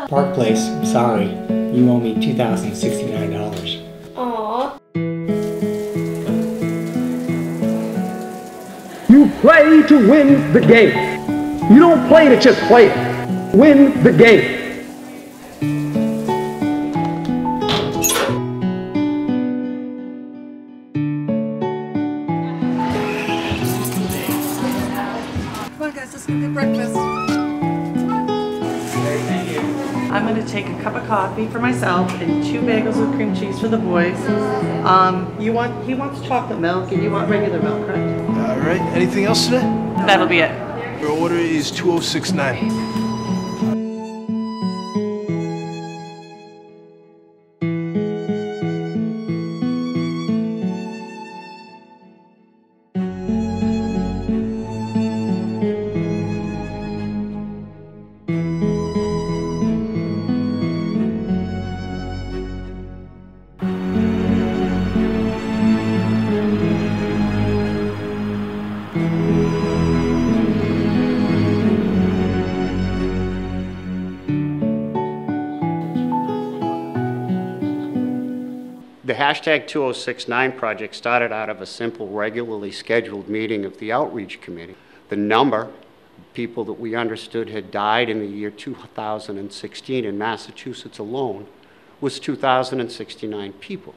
Park Place, sorry, you owe me $2,069. Aww. You play to win the game. You don't play to just play it. Win the game. Come on guys, let's go get breakfast. I'm going to take a cup of coffee for myself and 2 bagels with cream cheese for the boys. He wants chocolate milk and you want regular milk, correct? All right, anything else today? That'll be it. Your order is 2069. The hashtag 2069 project started out of a simple, regularly scheduled meeting of the outreach committee. The number of people that we understood had died in the year 2016 in Massachusetts alone was 2,069 people.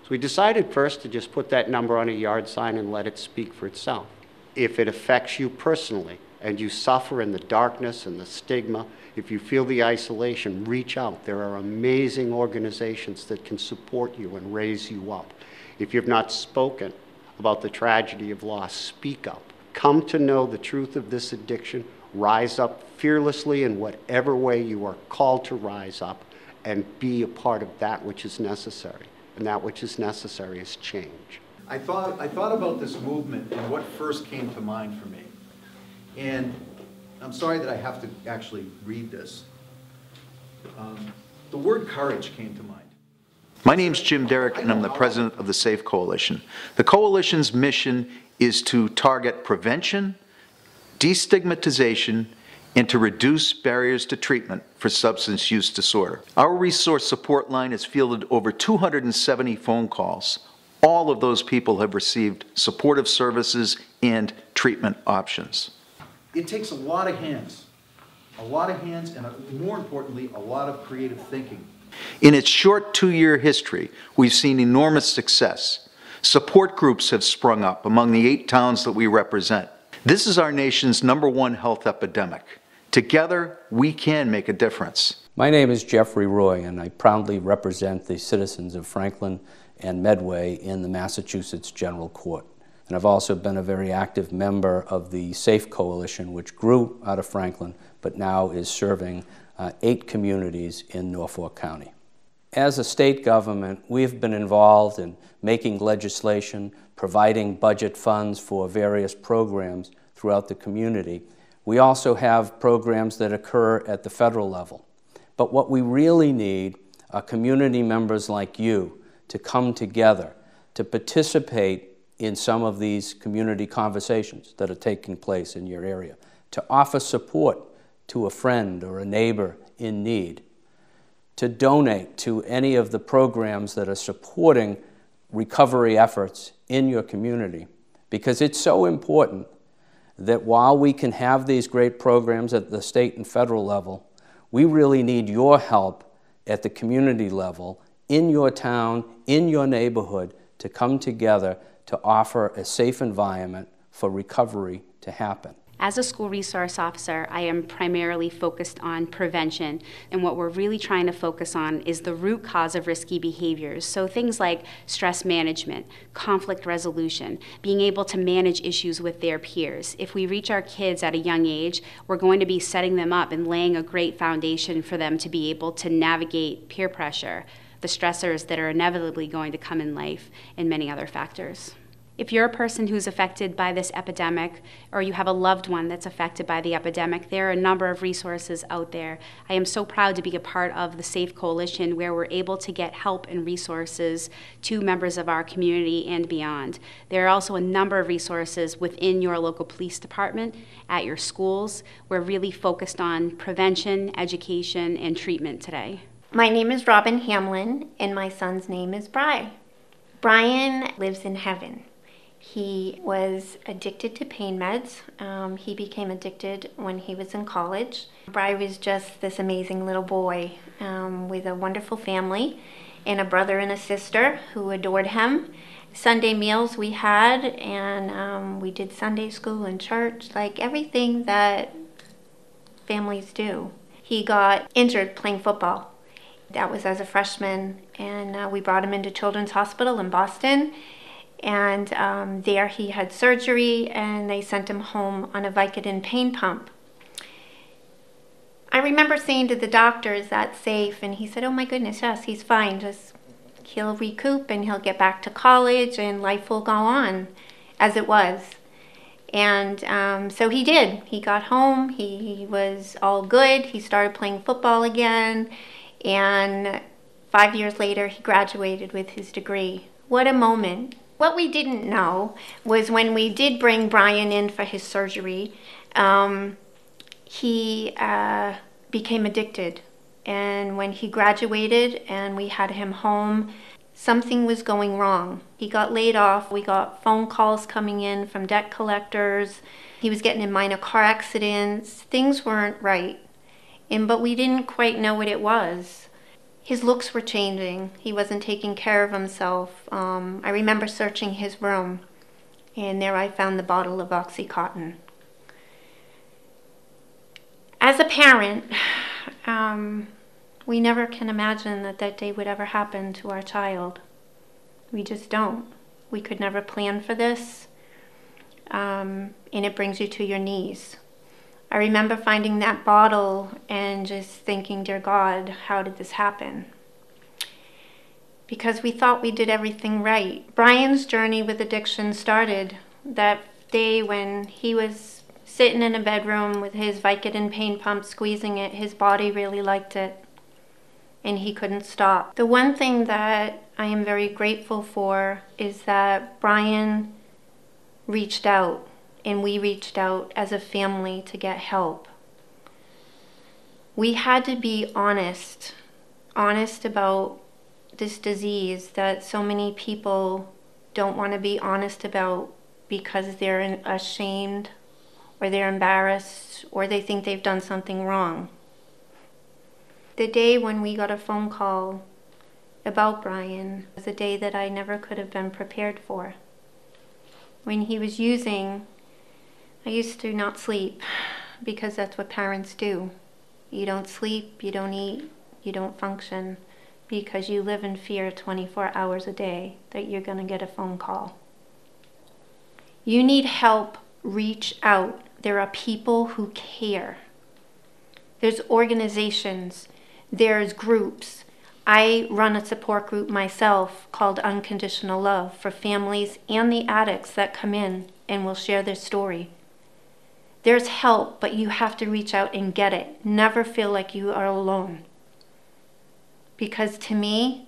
So we decided first to just put that number on a yard sign and let it speak for itself. If it affects you personally and you suffer in the darkness and the stigma, if you feel the isolation, reach out. There are amazing organizations that can support you and raise you up. If you've not spoken about the tragedy of loss, speak up. Come to know the truth of this addiction. Rise up fearlessly in whatever way you are called to rise up and be a part of that which is necessary. And that which is necessary is change. I thought about this movement and what first came to mind for me. And I'm sorry that I have to actually read this. The word courage came to mind. My name's Jim Derrick, and I'm the president of the SAFE Coalition. The coalition's mission is to target prevention, destigmatization, and to reduce barriers to treatment for substance use disorder. Our resource support line has fielded over 270 phone calls. All of those people have received supportive services and treatment options. It takes a lot of hands, and more importantly, a lot of creative thinking. In its short 2-year history, we've seen enormous success. Support groups have sprung up among the 8 towns that we represent. This is our nation's #1 health epidemic. Together, we can make a difference. My name is Jeffrey Roy, and I proudly represent the citizens of Franklin and Medway in the Massachusetts General Court. And I've also been a very active member of the SAFE Coalition, which grew out of Franklin, but now is serving 8 communities in Norfolk County. As a state government, we've been involved in making legislation, providing budget funds for various programs throughout the community. We also have programs that occur at the federal level. But what we really need are community members like you to come together, to participate in some of these community conversations that are taking place in your area, to offer support to a friend or a neighbor in need, to donate to any of the programs that are supporting recovery efforts in your community, because it's so important that while we can have these great programs at the state and federal level, we really need your help at the community level, in your town, in your neighborhood, to come together to offer a safe environment for recovery to happen. As a school resource officer, I am primarily focused on prevention, and what we're really trying to focus on is the root cause of risky behaviors. So things like stress management, conflict resolution, being able to manage issues with their peers. If we reach our kids at a young age, we're going to be setting them up and laying a great foundation for them to be able to navigate peer pressure, the stressors that are inevitably going to come in life, and many other factors. If you're a person who's affected by this epidemic, or you have a loved one that's affected by the epidemic, there are a number of resources out there. I am so proud to be a part of the SAFE Coalition, where we're able to get help and resources to members of our community and beyond. There are also a number of resources within your local police department, at your schools. We're really focused on prevention, education, and treatment today. My name is Robin Hamlin, and my son's name is Bry. Brian lives in heaven. He was addicted to pain meds. He became addicted when he was in college. Bry was just this amazing little boy with a wonderful family and a brother and a sister who adored him. Sunday meals we had, and we did Sunday school and church, like everything that families do. He got injured playing football. That was as a freshman, and we brought him into Children's Hospital in Boston. And there he had surgery, and they sent him home on a Vicodin pain pump. I remember saying to the doctor, "Is that safe?" And he said, "Oh my goodness, yes, he's fine. Just he'll recoup and he'll get back to college and life will go on as it was." And so he did. He got home, he was all good, he started playing football again, and 5 years later he graduated with his degree. What a moment. What we didn't know was when we did bring Brian in for his surgery, he became addicted. And when he graduated and we had him home, something was going wrong. He got laid off. We got phone calls coming in from debt collectors. He was getting in minor car accidents. Things weren't right. But we didn't quite know what it was. His looks were changing. He wasn't taking care of himself. I remember searching his room, and there I found the bottle of OxyContin. As a parent, we never can imagine that that day would ever happen to our child. We just don't. We could never plan for this, and it brings you to your knees. I remember finding that bottle and just thinking, dear God, how did this happen? Because we thought we did everything right. Brian's journey with addiction started that day when he was sitting in a bedroom with his Vicodin pain pump, squeezing it. His body really liked it, and he couldn't stop. The one thing that I am very grateful for is that Brian reached out, and we reached out as a family to get help. We had to be honest about this disease that so many people don't want to be honest about because they're ashamed or they're embarrassed or they think they've done something wrong. The day when we got a phone call about Brian was a day that I never could have been prepared for. When he was using, I used to not sleep because that's what parents do. You don't sleep, you don't eat, you don't function because you live in fear 24 hours a day that you're going to get a phone call. You need help, reach out. There are people who care. There's organizations, there's groups. I run a support group myself called Unconditional Love for families and the addicts that come in and will share their story. There's help, but you have to reach out and get it. Never feel like you are alone. Because to me,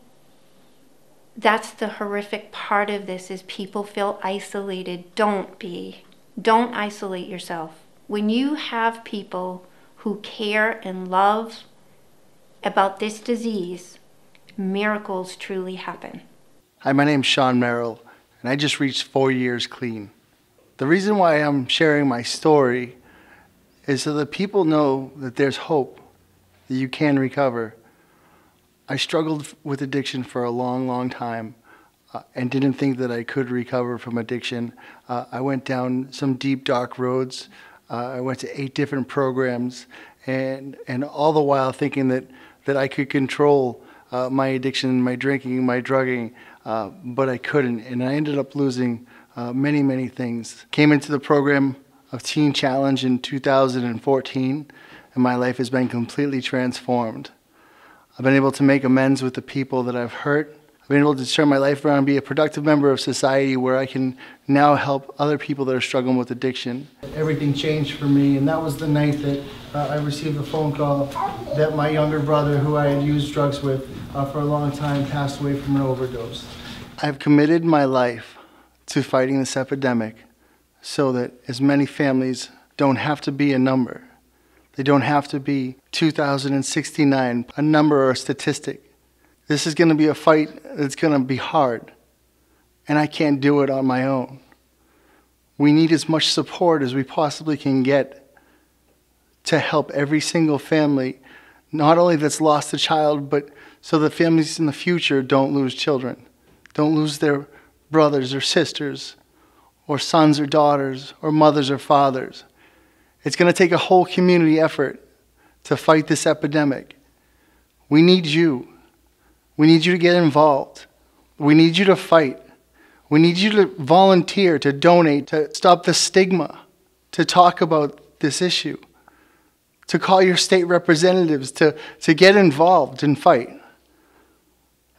that's the horrific part of this is people feel isolated. Don't be. Don't isolate yourself. When you have people who care and love about this disease, miracles truly happen. Hi, my name's Sean Merrill, and I just reached 4 years clean. The reason why I'm sharing my story is so that people know that there's hope, that you can recover. I struggled with addiction for a long, long time and didn't think that I could recover from addiction. I went down some deep, dark roads. I went to 8 different programs, and all the while thinking that I could control my addiction, my drinking, my drugging, but I couldn't, and I ended up losing many, many things. Came into the program of Teen Challenge in 2014, and my life has been completely transformed. I've been able to make amends with the people that I've hurt. I've been able to turn my life around and be a productive member of society where I can now help other people that are struggling with addiction. Everything changed for me, and that was the night that I received a phone call that my younger brother, who I had used drugs with for a long time, passed away from an overdose. I've committed my life to fighting this epidemic so that as many families don't have to be a number. They don't have to be 2,069, a number or a statistic. This is going to be a fight that's going to be hard, and I can't do it on my own. We need as much support as we possibly can get to help every single family, not only that's lost a child, but so the families in the future don't lose children, don't lose their brothers or sisters, or sons or daughters, or mothers or fathers. It's going to take a whole community effort to fight this epidemic. We need you. We need you to get involved. We need you to fight. We need you to volunteer, to donate, to stop the stigma, to talk about this issue, to call your state representatives, to get involved and fight.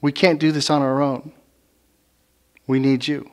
We can't do this on our own. We need you.